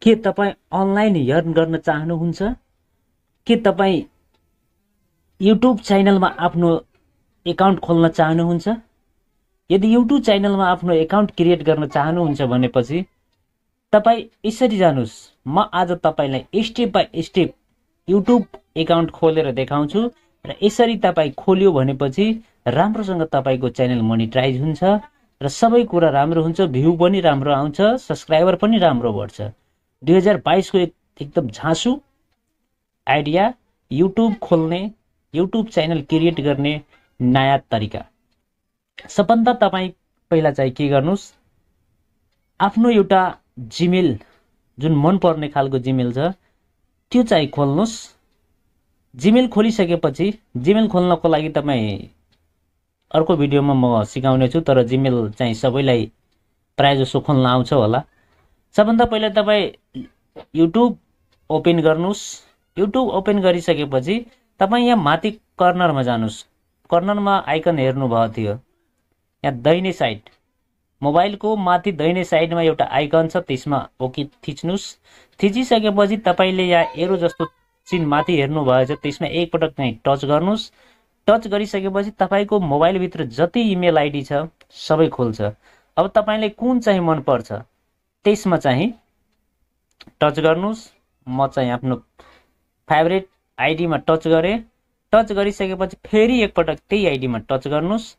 के तपाई online earn गर्न चाहनुहुन्छ? के तपाई युट्युब च्यानलमा आफ्नो एकाउन्ट खोल्न चाहनुहुन्छ? यदि युट्युब च्यानलमा आफ्नो एकाउन्ट क्रिएट गर्न चाहनुहुन्छ भनेपछि तपाई यसरी जानुस्। म आज तपाईलाई step by step YouTube account खोलेर देखाउँछु र यसरी तपाई खोल्यो भनेपछि राम्रोसँग तपाईको च्यानल मोनिटाइज हुन्छ र सबै कुरा राम्रो हुन्छ, भ्यू पनि राम्रो आउँछ, सब्स्क्राइबर पनि राम्रो बढ्छ। 2022 को एकदम झाँसु आइडिया युट्युब खोल्ने, युट्युब च्यानल क्रिएट गर्ने नयाँ तरिका। सबभन्दा तपाई पहिला चाहिँ के गर्नुस्, आफ्नो एउटा जिमेल जुन मन पर्ने खालको जिमेल छ त्यो चाहिँ खोल्नुस्। जिमेल खोलिसकेपछि जिमेल खोल्नको लागि तपाई अर्को भिडियोमा म सिकाउने छु, तर जिमेल चाहिँ सबैलाई प्राय जसो खोल्न आउँछ होला। सबभन्दा पहिला तपाई युट्युब ओपन गर्नुस्। युट्युब ओपन गरिसकेपछि तपाई यहाँ माथि कर्नरमा जानुस्। कर्नरमा आइकन हेर्नुभएको थियो, यहाँ दाहिने साइड मोबाइलको माथि दाहिने साइडमा एउटा आइकन छ, त्यसमा ओके थिच्नुस्। थिचिसकेपछि तपाईले यहाँ एरो जस्तो चिन्ह माथि हेर्नु भएको छ, त्यसमा एकपटक चाहिँ टच गर्नुस्। टच गरिसकेपछि तपाईको मोबाइल भित्र जति इमेल आइडी छ सबै खोल्छ। अब तपाईलाई कुन चाहिँ मन पर्छ त्यसमा चाहिँ टच गर्नुस्। म चाहिँ आफ्नो फेभरेट आइडीमा टच गरे। टच गरिसकेपछि फेरि एकपटक त्यही आइडीमा टच गर्नुस्।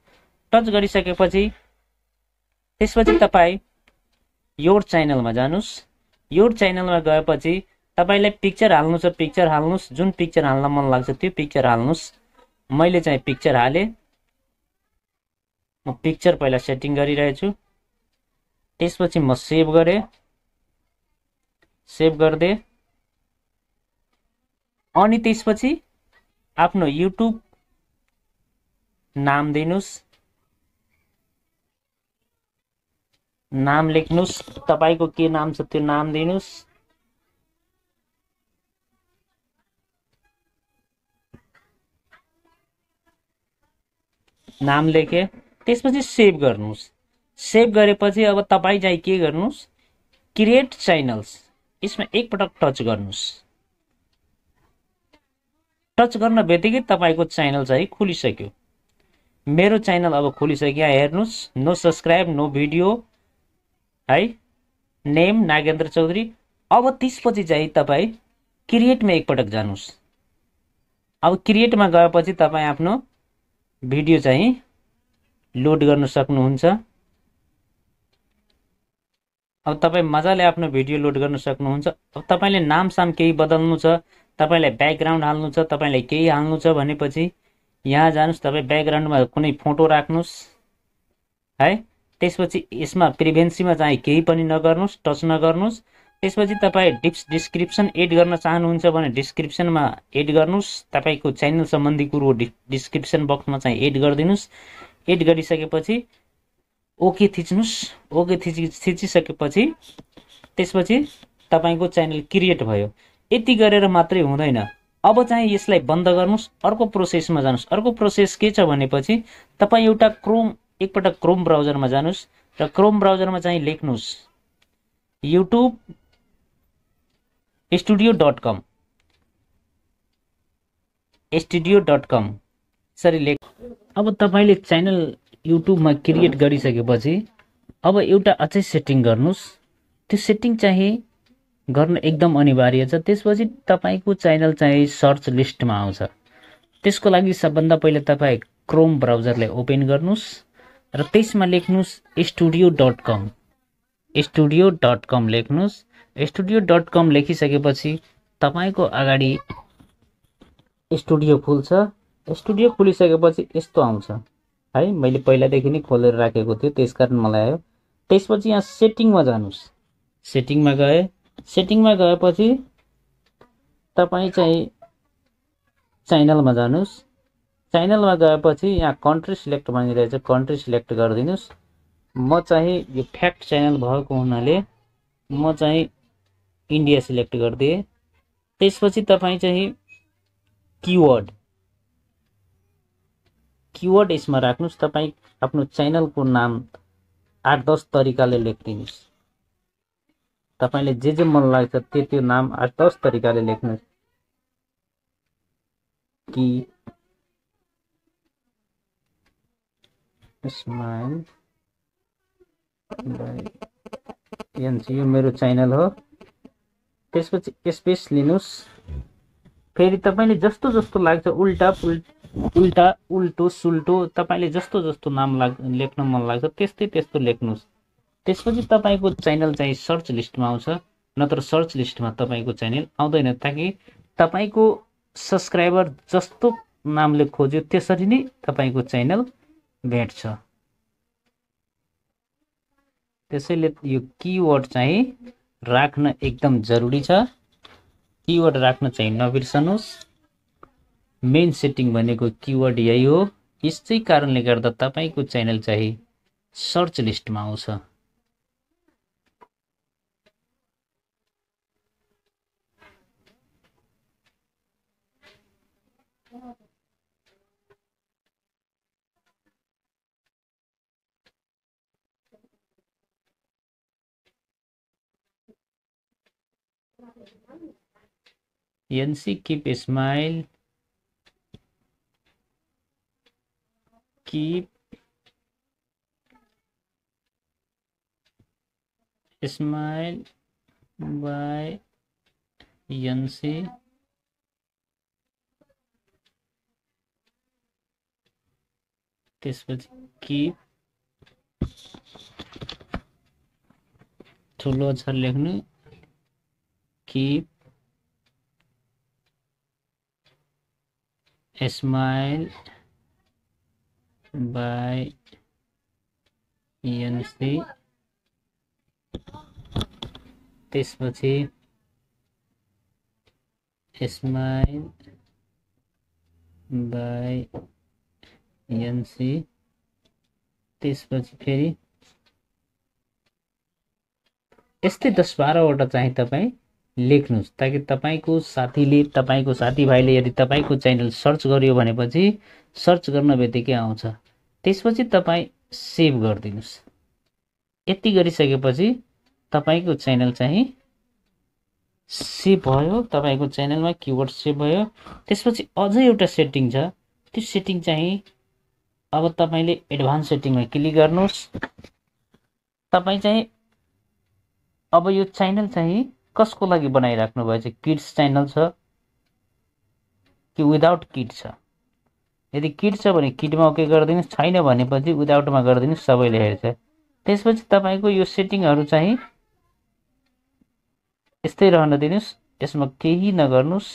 टच गरिसकेपछि त्यसपछि तपाई योर च्यानलमा जानुस्। योर च्यानलमा गएपछि तपाईलाई पिक्चर हाल्नु छ, पिक्चर हाल्नुस्। जुन पिक्चर हाल्न मन लाग्छ त्यो पिक्चर हाल्नुस्। मैले चाहिँ पिक्चर हाले। म पिक्चर पहिला सेटिङ गरिरहेछु। त्यसपछि म सेभ गरे। सेभ गर्दै अनि त्यसपछि आफ्नो युट्युब नाम दिनुस्। नाम लेख्नुस्। तपाईको के नाम छ त्यो नाम दिनुस्। नाम लेखे। त्यसपछि सेभ गर्नुस्। सेभ गरेपछि अब तपाई चाहिँ के गर्नुस्, क्रिएट च्यानल्स यसमा एकपटक टच गर्नुस्। टच गर्न बित्तिकै तपाईको च्यानल चाहिँ खुलिसक्यो। मेरो च्यानल अब खुलिसक्यो। हेर्नुस्, नो सब्स्क्राइब, नो भिडियो है, नेम नागेन्द्र चौधरी। अब त्यसपछि चाहिँ तपाई क्रिएटमा एकपटक जानुस्। अब क्रिएटमा गएपछि तपाई आफ्नो भिडियो चाहिँ लोड गर्न सक्नुहुन्छ। अब तपाई मजाले आफ्नो भिडियो लोड गर्न सक्नुहुन्छ। अब तपाईले नाम साम केही बदल्नु छ, तपाईलाई ब्याकग्राउन्ड हाल्नु छ, तपाईलाई केही हाल्नु छ भनेपछि यहाँ जानुस्। तपाई ब्याकग्राउन्डमा कुनै फोटो राख्नुस् है। त्यसपछि यसमा प्रिभेन्सीमा चाहिँ केही पनि नगर्नुस्, टच नगर्नुस्। त्यसपछि तपाई डिस्क्रिप्सन एड गर्न चाहनुहुन्छ भने डिस्क्रिप्सनमा एड गर्नुस्। तपाईको च्यानल सम्बन्धी कुरो डिस्क्रिप्सन बक्समा चाहिँ एड गरिदिनुस्। एड गरिसकेपछि ओके थिच्नुस्। ओके थिचिसकेपछि त्यसपछि तपाईको च्यानल क्रिएट भयो। यति गरेर मात्रै हुँदैन। अब चाहिँ यसलाई बन्द गर्नुस्। अर्को प्रोसेसमा जानुस्। अर्को प्रोसेस के छ भनेपछि तपाई एउटा एकपटक क्रोम ब्राउजरमा जानुस् र क्रोम ब्राउजरमा चाहिँ लेख्नुस् YouTube studio.com studio.com सरी लेख। अब तपाईले च्यानल युट्युबमा क्रिएट गरिसकेपछि अब एउटा अझै सेटिङ गर्नुस्। त्यो सेटिङ चाहिँ गर्न एकदम अनिवार्य छ। त्यसपछि तपाईको च्यानल चाहिँ सर्च लिस्टमा आउँछ। त्यसको लागि सबभन्दा पहिले तपाई क्रोम ब्राउजरलाई ओपन गर्नुस् र त्यसमा लेख्नुस् studio.com studio.com लेख्नुस्। studio.com लेखिसकेपछि तपाईको अगाडि स्टुडियो खुल्छ। स्टुडियो खुलिसकेपछि यस्तो आउँछ है। मैले पहिलादेखि नै खोलेर राखेको थियो त्यसकारण मलाई आयो। त्यसपछि यहाँ सेटिङमा जानुस्। सेटिङमा गए। सेटिङमा गएपछि तपाई चाहिँ च्यानलमा जानुस्। च्यानलमा गएपछि यहाँ कन्ट्री सिलेक्ट भनिरहेछ, कन्ट्री सिलेक्ट गरिदिनुस्। म चाहिँ यो फ्याक्ट च्यानल भएको हुनाले म चाहिँ इन्डिया सिलेक्ट गरिदिए। त्यसपछि तपाई चाहिँ कीवर्ड यसमा राख्नुस्। तपाई आफ्नो च्यानलको नाम 8-10 तरिकाले लेखिदिनुस्। तपाईले जे मन लाग्छ त्यो नाम 8-10 तरिकाले लेख्नुस्। कि स्माइल यो मेरो च्यानल हो। त्यसपछि स्पेस लिनुस्। फेरि तपाईले जस्तो लाग्छ उल्टा उल्टो सुल्टो तपाईले जस्तो नाम लेख्न मन लाग्छ त्यस्तो लेख्नुस्। त्यसपछि तपाईको च्यानल चाहिँ सर्च लिस्टमा आउँछ, नत्र सर्च लिस्टमा तपाईको च्यानल आउँदैन, ताकि तपाईको सब्स्क्राइबर जस्तो नामले खोज्यो त्यसरी नै तपाईको च्यानल भेट्छ। त्यसैले यो किवर्ड चाहिँ राख्न एकदम जरुरी छ। किवर्ड राख्न चाहिँ नबिर्सनुस्। मेन सेटिङ भनेको किवर्ड यही हो। यसै कारणले गर्दा तपाईको च्यानल चाहिँ सर्च लिस्टमा आउँछ। NC keep smile, keep smile by NC. त्यसपछि कीप ठुलो अक्षर लेख्नु, कीप स्माइल बाय एनसी। त्यसपछि स्माइल बाय एनसी। त्यसपछि फेरि यस्तै 10-12 वटा चाहिँ तपाईं लेख्नुस्, ताकि तपाईको साथीले तपाईको साथीभाइले यदि तपाईको च्यानल सर्च गर्यो भनेपछि सर्च गर्न बित्तिकै आउँछ। त्यसपछि तपाईं सेभ गरिदिनुस्। यति गरिसकेपछि तपाईको च्यानल चाहिँ सेभ भयो, तपाईको च्यानलमा किवर्ड सेभ भयो। त्यसपछि अझै एउटा सेटिङ छ, त्यो सेटिङ चाहिँ अब तपाईले एडभान्स सेटिङमा क्लिक गर्नुस्। तपाई चाहिँ अब यो च्यानल चाहिँ कसको लागि बनाइराख्नु भएछ? किड्स च्यानल छ कि विदाउट किड छ? यदि किड छ भने किडमा ओके गरिदिनुस्, छैन भनेपछि विदाउटमा गरिदिनुस्, सबैले हेर्छ। त्यसपछि तपाईको यो सेटिङहरु चाहिँ यस्तै रहन दिनुस्, यसमा केही नगर्नुस्।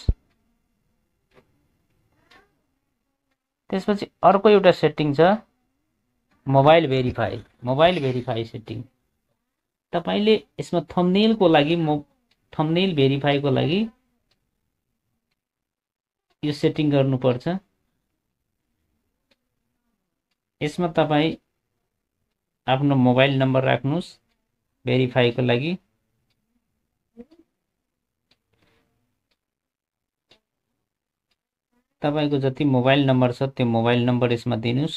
त्यसपछि अर्को एउटा सेटिङ छ mobile verify. Mobile verify setting तपाईले यसमा थम्बनेलको लागि थम्बनेल भेरिफाईको लागि यो सेटिङ गर्नुपर्छ। यसमा तपाई आफ्नो मोबाइल नम्बर राख्नुस् भेरिफाईको लागि। तपाईको जति मोबाइल नम्बर छ त्यो मोबाइल नम्बर यसमा दिनुस्।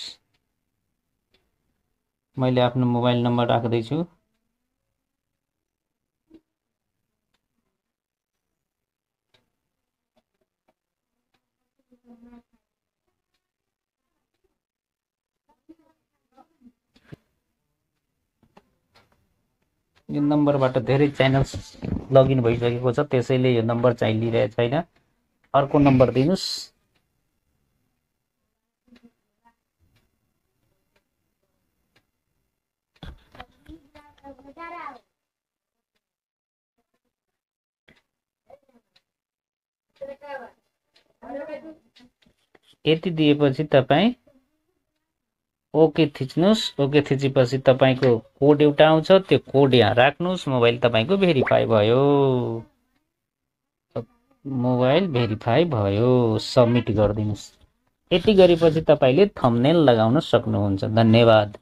मैले आफ्नो मोबाइल नम्बर राख्दै छु। यो नम्बरबाट धेरै च्यानल्स लगइन भइसकेको छ, त्यसैले यो नम्बर चाहिँ लिइरहेको छैन। अर्को नम्बर दिनुस्। यति दिएपछि तपाई ओके थिच्नुस्। ओके थिचेपछि तपाईको कोड एउटा आउँछ, त्यो कोड यहाँ राख्नुस्। मोबाइल तपाईको भेरिफाई भयो। मोबाइल भेरिफाई भयो, सबमिट गरिदिनुस्। यति गरेपछि तपाईले थम्बनेल लगाउन सक्नुहुन्छ। धन्यवाद।